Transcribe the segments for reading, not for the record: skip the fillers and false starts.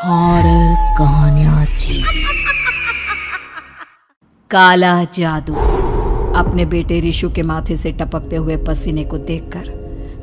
Horror कहानियां थी। काला जादू। अपने बेटे रिशु के माथे से टपकते हुए पसीने को देखकर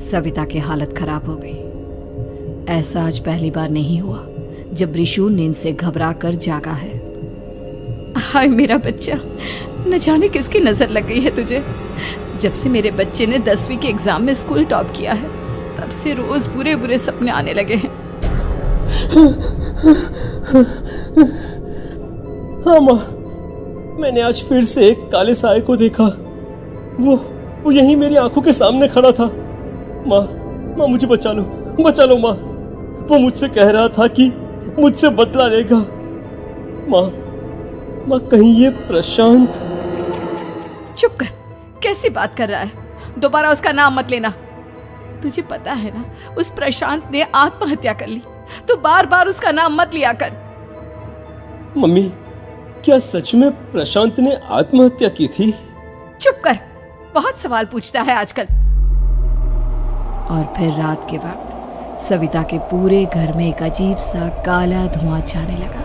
सविता की हालत खराब हो गई। ऐसा आज पहली बार नहीं हुआ जब रिशु नींद से घबराकर जागा है। हाय मेरा बच्चा, न जाने किसकी नजर लग गई है तुझे। जब से मेरे बच्चे ने 10वीं के एग्जाम में स्कूल टॉप किया है तब से रोज बुरे बुरे सपने आने लगे हैं। हाँ माँ, मैंने आज फिर से एक काले साए को देखा। वो यहीं मेरी आंखों के सामने खड़ा था। माँ मुझे बचा लो माँ। वो मुझसे कह रहा था कि मुझसे बदला लेगा। माँ कहीं ये प्रशांत। चुप कर, कैसी बात कर रहा है? दोबारा उसका नाम मत लेना। तुझे पता है ना, उस प्रशांत ने आत्महत्या कर ली, तो बार बार उसका नाम मत लिया कर। मम्मी, क्या सच में प्रशांत ने आत्महत्या की थी? चुप कर, बहुत सवाल पूछता है आजकल। और फिर रात के वक्त सविता के पूरे घर में एक अजीब सा काला धुआं छाने लगा।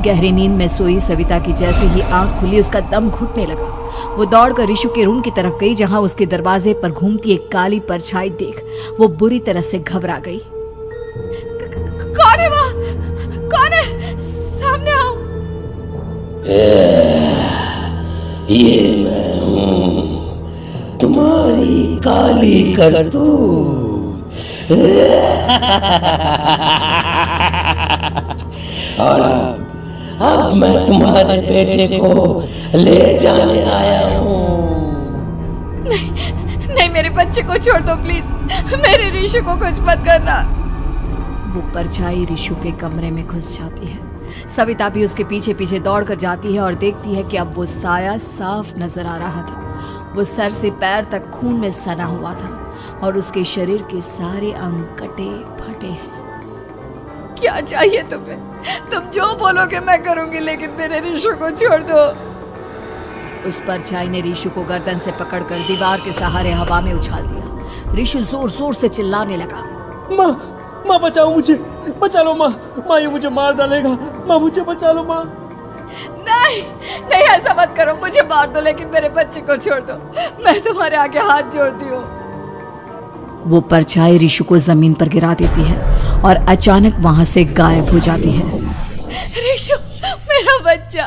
गहरी नींद में सोई सविता की जैसे ही आंख खुली उसका दम घुटने लगा। वो दौड़कर रिशु के रूम की तरफ गई जहां उसके दरवाजे पर घूमती एक काली परछाई देख वो बुरी तरह से घबरा गई। कौन है वहाँ? कौन है? सामने आओ। ये मैं हूँ, तुम्हारी काली करतूत। और अब मैं तुम्हारे बेटे को ले जाने आया हूँ। नहीं, मेरे बच्चे को छोड़ दो प्लीज। मेरे रिशु को कुछ मत करना। वो परछाई रिशु के कमरे में घुस जाती है। सविता भी उसके पीछे पीछे दौड़ कर जाती है और देखती है कि अब वो साया साफ नजर आ रहा था। वो सर से पैर तक खून में सना हुआ था और उसके शरीर के सारे अंग कटे फटे हैं। क्या चाहिए तुम्हें? तुम जो बोलोगे मैं करूंगी, लेकिन मेरे रिशु को छोड़ दो। उस परछाई ने रिशु को गर्दन से पकड़कर दीवार के सहारे हवा में उछाल दिया। रिशु जोर जोर से चिल्लाने लगा। माँ बचाओ मुझे, बचा लो माँ। ये मुझे मार डालेगा। माँ मुझे बचा लो माँ। नहीं ऐसा मत करो। मुझे मार दो लेकिन मेरे बच्चे को छोड़ दो। मैं तुम्हारे आगे हाथ जोड़ती हूँ। वो परछाई रिशु को जमीन पर गिरा देती है और अचानक वहां से गायब हो जाती है। रिशु, मेरा बच्चा,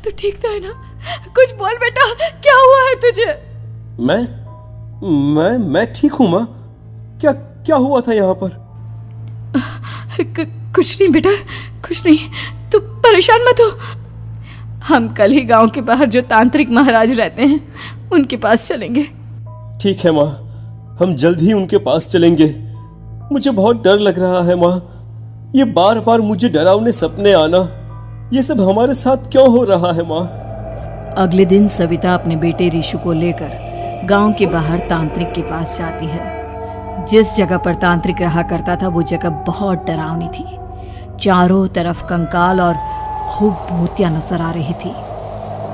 तू ठीक तो है ना? कुछ बोल बेटा, क्या हुआ है तुझे? मैं ठीक हूँ माँ। क्या हुआ था यहाँ पर? कुछ नहीं बेटा, कुछ नहीं। तू परेशान मत हो। हम कल ही गांव के बाहर जो तांत्रिक महाराज रहते हैं उनके पास चलेंगे। ठीक है माँ, हम जल्द ही उनके पास चलेंगे। मुझे बहुत डर लग रहा है माँ। ये बार बार मुझे डरावने सपने आना, ये सब हमारे साथ क्यों हो रहा है माँ? अगले दिन सविता अपने बेटे रिशु को लेकर गांव के बाहर तांत्रिक के पास जाती है। जिस जगह पर तांत्रिक रहा करता था वो जगह बहुत डरावनी थी। चारों तरफ कंकाल और भूतियां नजर आ रही थी।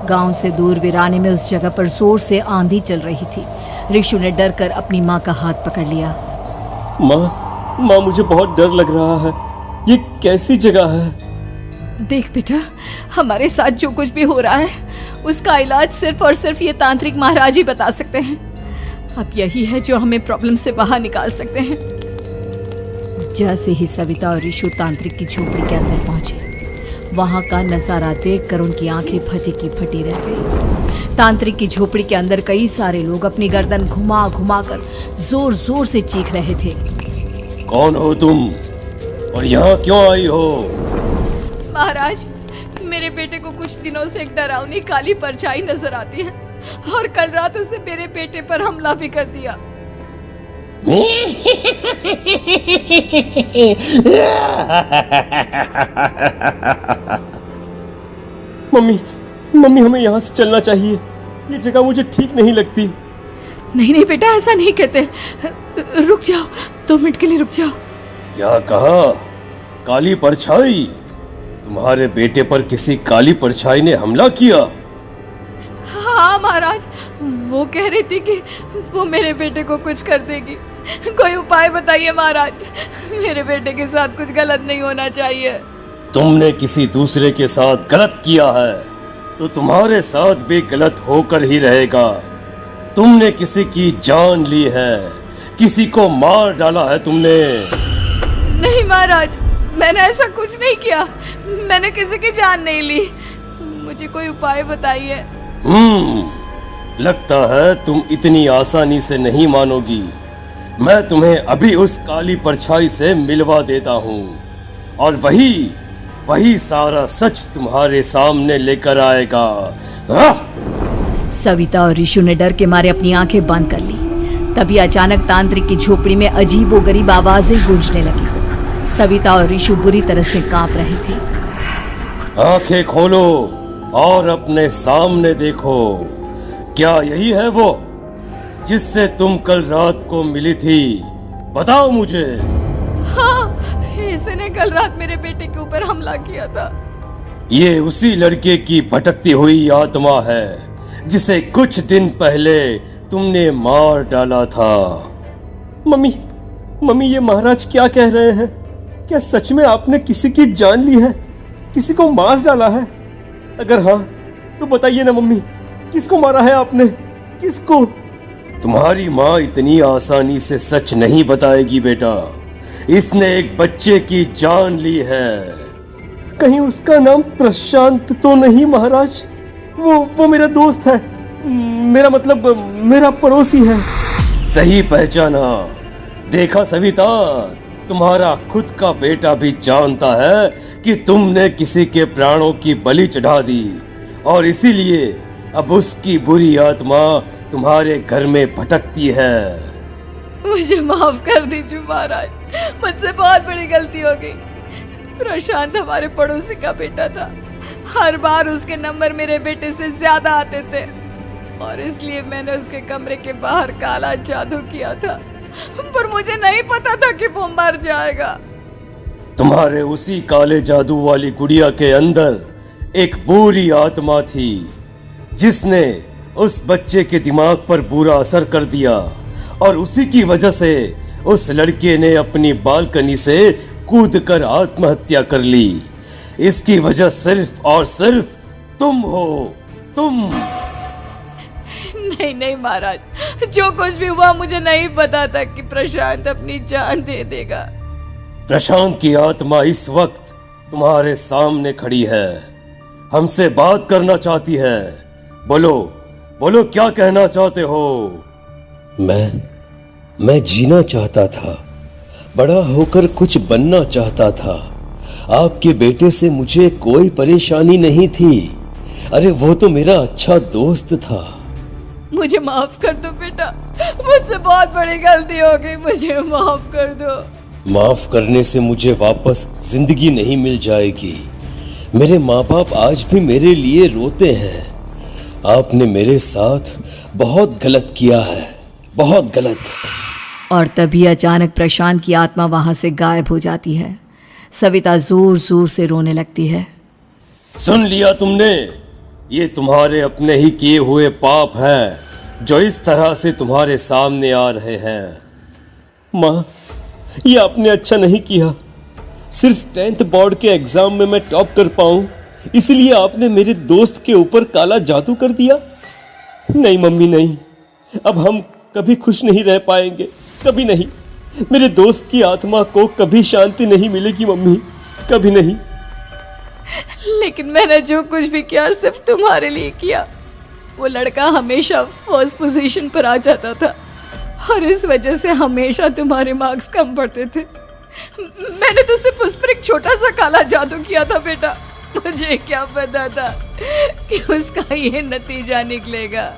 गांव से दूर वीराने में उस जगह पर जोर से आंधी चल रही थी। रिशु ने डर कर अपनी माँ का हाथ पकड़ लिया। माँ मुझे बहुत डर लग रहा है। ये कैसी जगह है? देख बेटा, हमारे साथ जो कुछ भी हो रहा है उसका इलाज सिर्फ और सिर्फ ये तांत्रिक महाराज ही बता सकते हैं। अब यही है जो हमें प्रॉब्लम से बाहर निकाल सकते हैं। जैसे ही सविता और रिशु तांत्रिक की झोपड़ी के अंदर पहुंचे, वहां का नजारा देखकर उनकी आंखें फटी की फटी रह गई। तांत्रिक की झोपड़ी के अंदर कई सारे लोग अपनी गर्दन घुमा घुमा कर जोर जोर से चीख रहे थे। कौन हो तुम और यहाँ क्यों आई हो? महाराज, मेरे बेटे को कुछ दिनों से एक डरावनी काली परछाई नजर आती है और कल रात उसने मेरे बेटे पर हमला भी कर दिया। मम्मी हमें यहाँ से चलना चाहिए। ये जगह मुझे ठीक नहीं लगती। नहीं बेटा, ऐसा नहीं कहते। रुक जाओ, 2 मिनट के लिए रुक जाओ। क्या कहा? काली परछाई? तुम्हारे बेटे पर किसी काली परछाई ने हमला किया? हाँ महाराज, वो कह रही थी कि वो मेरे बेटे को कुछ कर देगी, कोई उपाय बताइए महाराज। मेरे बेटे के साथ कुछ गलत नहीं होना चाहिए। तुमने किसी दूसरे के साथ गलत किया है तो तुम्हारे साथ भी गलत होकर ही रहेगा। तुमने किसी की जान ली है, किसी को मार डाला है तुमने। नहीं महाराज, मैंने ऐसा कुछ नहीं किया। मैंने किसी की जान नहीं ली। मुझे कोई उपाय बताइए। लगता है तुम इतनी आसानी से नहीं मानोगी। मैं तुम्हें अभी उस काली परछाई से मिलवा देता हूँ और वही सारा सच तुम्हारे सामने लेकर आएगा। सविता और ऋषु ने डर के मारे अपनी आंखें बंद कर ली। तभी अचानक तांत्रिक की झोपड़ी में अजीबोगरीब आवाजें गूंजने लगी। सविता और ऋषु बुरी तरह से कांप रहे थे। आंखें खोलो और अपने सामने देखो। क्या यही है वो जिससे तुम कल रात को मिली थी? बताओ मुझे। हाँ, इसने कल रात मेरे बेटे के ऊपर हमला किया था। ये उसी लड़के की भटकती हुई आत्मा है जिसे कुछ दिन पहले तुमने मार डाला था। मम्मी ये महाराज क्या कह रहे हैं? क्या सच में आपने किसी की जान ली है, किसी को मार डाला है? अगर हाँ तो बताइए ना मम्मी, किसको मारा है आपने? किसको? तुम्हारी माँ इतनी आसानी से सच नहीं बताएगी बेटा। इसने एक बच्चे की जान ली है। कहीं उसका नाम प्रशांत तो नहीं महाराज? वो मेरा दोस्त है, मेरा मतलब मेरा पड़ोसी है। सही पहचाना। देखा सविता, तुम्हारा खुद का बेटा भी जानता है कि तुमने किसी के प्राणों की बलि चढ़ा दी और इसीलिए अब उसकी बुरी आत्मा तुम्हारे घर में भटकती है। मुझे माफ कर दीजिए महाराज, मुझसे बहुत बड़ी गलती हो गई। प्रशांत हमारे पड़ोसी का बेटा था। हर बार उसके नंबर मेरे बेटे से ज्यादा आते थे और इसलिए मैंने उसके कमरे के बाहर काला जादू किया था, पर मुझे नहीं पता था कि वो मर जाएगा। तुम्हारे उसी काले जादू वाली गुड़िया के अंदर एक बुरी आत्मा थी जिसने उस बच्चे के दिमाग पर बुरा असर कर दिया और उसी की वजह से उस लड़के ने अपनी बालकनी से कूदकर आत्महत्या कर ली। इसकी वजह सिर्फ और सिर्फ तुम हो, तुम। नहीं महाराज, जो कुछ भी हुआ मुझे नहीं पता था कि प्रशांत अपनी जान दे देगा। प्रशांत की आत्मा इस वक्त तुम्हारे सामने खड़ी है, हमसे बात करना चाहती है। बोलो क्या कहना चाहते हो? मैं जीना चाहता था, बड़ा होकर कुछ बनना चाहता था। आपके बेटे से मुझे कोई परेशानी नहीं थी। अरे वो तो मेरा अच्छा दोस्त था। मुझे माफ कर दो बेटा, मुझसे बहुत बड़ी गलती हो गई, मुझे माफ कर दो। माफ करने से मुझे वापस जिंदगी नहीं मिल जाएगी। मेरे माँ बाप आज भी मेरे लिए रोते हैं। आपने मेरे साथ बहुत गलत किया है, बहुत गलत। और तभी अचानक प्रशांत की आत्मा वहां से गायब हो जाती है। सविता जोर जोर से रोने लगती है। सुन लिया तुमने? ये तुम्हारे अपने ही किए हुए पाप हैं जो इस तरह से तुम्हारे सामने आ रहे हैं। माँ, ये आपने अच्छा नहीं किया। सिर्फ 10th बोर्ड के एग्जाम में मैं टॉप कर पाऊं, इसलिए आपने मेरे दोस्त के ऊपर काला जादू कर दिया। नहीं मम्मी, नहीं, अब हम कभी खुश नहीं रह पाएंगे, कभी नहीं। मेरे दोस्त की आत्मा को कभी शांति नहीं मिलेगी मम्मी, कभी नहीं। लेकिन मैंने जो कुछ भी किया सिर्फ तुम्हारे लिए किया। वो लड़का हमेशा फर्स्ट पोजीशन पर आ जाता था और इस वजह से हमेशा तुम्हारे मार्क्स कम पड़ते थे। मैंने तो सिर्फ उस पर एक छोटा सा काला जादू किया था बेटा। मुझे क्या पता था कि उसका ये नतीजा निकलेगा।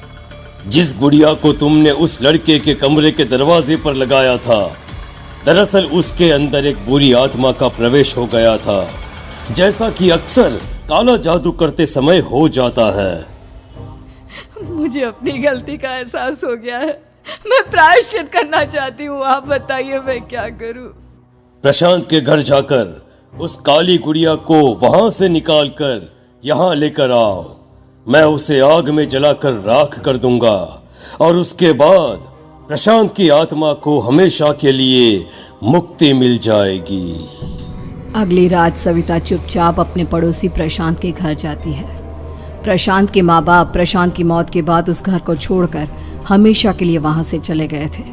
जिस गुड़िया को तुमने उस लड़के के कमरे के दरवाजे पर लगाया था, दरअसल उसके अंदर एक बुरी आत्मा का प्रवेश हो गया था, जैसा कि अक्सर काला जादू करते समय हो जाता है। मुझे अपनी गलती का एहसास हो गया है। मैं प्रायश्चित करना चाहती हूँ। आप बताइए मैं क्या करूँ? प्रशांत के घर जाकर उस काली गुड़िया को वहां से निकालकर यहाँ लेकर आओ। मैं उसे आग में जलाकर राख कर दूंगा और उसके बाद प्रशांत की आत्मा को हमेशा के लिए मुक्ति मिल जाएगी। अगली रात सविता चुपचाप अपने पड़ोसी प्रशांत के घर जाती है। प्रशांत के माँ बाप प्रशांत की मौत के बाद उस घर को छोड़कर हमेशा के लिए वहां से चले गए थे।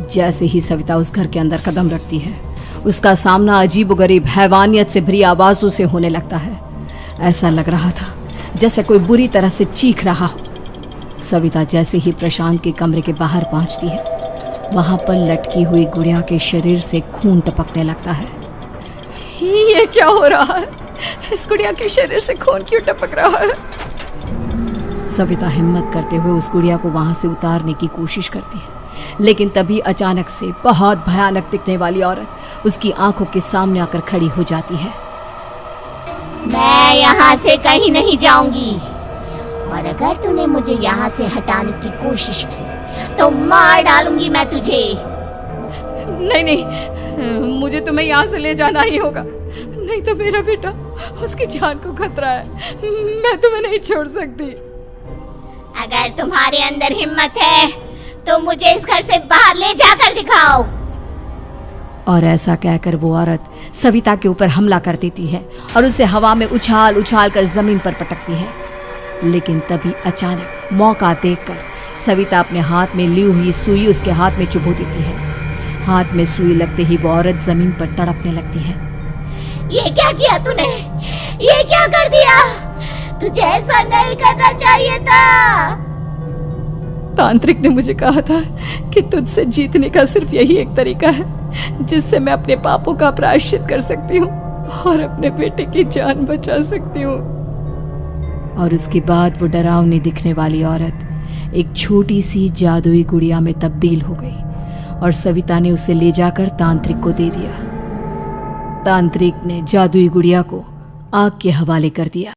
जैसे ही सविता उस घर के अंदर कदम रखती है, उसका सामना अजीबोगरीब हैवानियत से भरी आवाजों से होने लगता है। ऐसा लग रहा था जैसे कोई बुरी तरह से चीख रहा हो। सविता जैसे ही प्रशांत के कमरे के बाहर पहुंचती है, वहां पर लटकी हुई गुड़िया के शरीर से खून टपकने लगता है। ये क्या हो रहा है? इस गुड़िया के शरीर से खून क्यों टपक रहा है? सविता हिम्मत करते हुए उस गुड़िया को वहां से उतारने की कोशिश करती है, लेकिन तभी अचानक से बहुत भयानक दिखने वाली औरत उसकी आंखों के सामने आकर खड़ी हो जाती है। मैं यहाँ से कहीं नहीं जाऊंगी, और अगर तूने मुझे यहाँ से हटाने की कोशिश की तो मार डालूंगी मैं तुझे। नहीं नहीं, मुझे तुम्हें यहाँ से ले जाना ही होगा, नहीं तो मेरा बेटा, उसकी जान को खतरा है। मैं तुम्हें नहीं छोड़ सकती। अगर तुम्हारे अंदर हिम्मत है तो मुझे इस घर से बाहर ले जाकर दिखाओ। और ऐसा कहकर वो औरत सविता के ऊपर हमला कर देती है और उसे हवा में उछाल उछाल कर जमीन पर पटकती है। लेकिन तभी अचानक मौका देखकर सविता अपने हाथ में ली हुई सुई उसके हाथ में चुभो देती है। हाथ में सुई लगते ही वो औरत जमीन पर तड़पने लगती है। ये क्या किया तूने? ये क्या कर दिया? तुझे ऐसा नहीं करना चाहिए था। तांत्रिक ने मुझे कहा था कि तुझसे जीतने का सिर्फ यही एक तरीका है जिससे मैं अपने पापों का प्रायश्चित कर सकती हूँ और अपने बेटे की जान बचा सकती हूँ। और उसके बाद वो डरावनी दिखने वाली औरत एक छोटी सी जादुई गुड़िया में तब्दील हो गई और सविता ने उसे ले जाकर तांत्रिक को दे दिया। तांत्रिक ने जादुई गुड़िया को आग के हवाले कर दिया।